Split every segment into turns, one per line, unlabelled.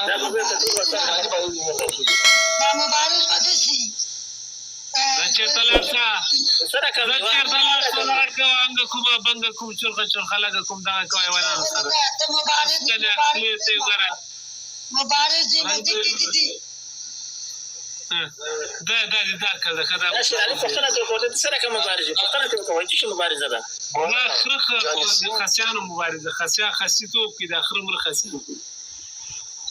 دا به بیرته ټول ورته باندې
دا مبارز به دې شي
دا چېرته لاړ شه
سره کوي
دا چېرته لاړ شه لاړ کوه هنګه کومه بنګه کوم چرخه چرخه لګه کوم دغه کوه حیوانانو سره
ته مبارز
کنه خپلې ته یې وګوره
مبارز دې نزدیک دي
دا که ده ښه ده
دا شېر علي پوښتنه ترې کوته ته سره کوم مبارز پوښتنه ترې کوئ څه شي مبارزه ده
دا خره د خسیانو مبارزه خسي توپ کې د خره مره خسي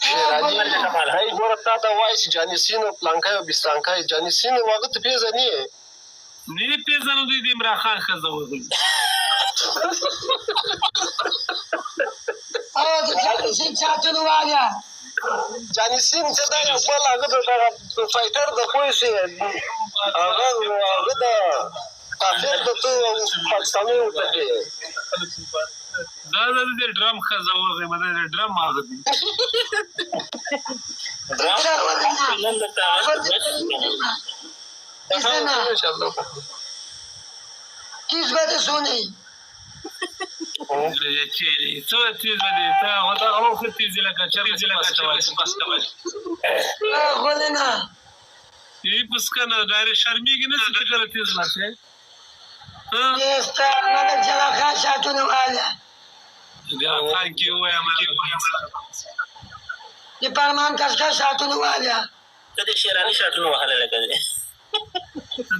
شېر علي هی ګوره تا ته وایي چې جانسین او پلانکی او بستانکی جانسین هغه ته پېژنې یې
نه پېژنم دوی د عمران خان ښځه وغلي
او د جانسین ساتلو والا
جانسین چې دا یو بل هغه د فایټر د پوه شي هغه د کافر د تو پاکستاني ورته دی
دا د ډرم ښځه وغلې د ډرم هغه دی
نن درته
تیز به دې سونی
څه تیز به دې ته هغه هغه ښه تیز لکه چرګ بس کولی
غولې نه
یې بس که نه ډایرې شرمېږي نه چې ته کله تیز لاړ شې
ستا ملک جلال خان ساتلو والا
جلال خان کې ووایم
د پارمان کسکر ساتلو والا
ته د شېر علي شاټونه وهلی لکه دی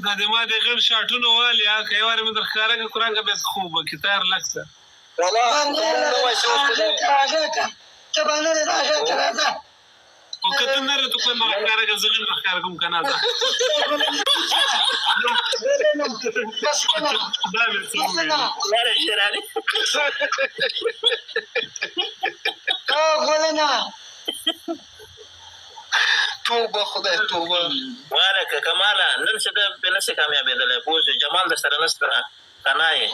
دا د ما د غټ شاټونو والي که یو وارې مې در ښکاره کړه قرآن که بیا خوب وکړي تیار لږ شه
ته به نه رې راغی ته راځه
خو که ته نه رې ته کوم راښکاره کړه زه غټ راښکاره کوم که نه ځه دا مې څه وویل
لاره شېر علي
غولې نه
توبه خدای توبه
والکه کماله نن څه ده پې نه شي کامیابېدلی پوه شو جمال در سره نشته که نه یې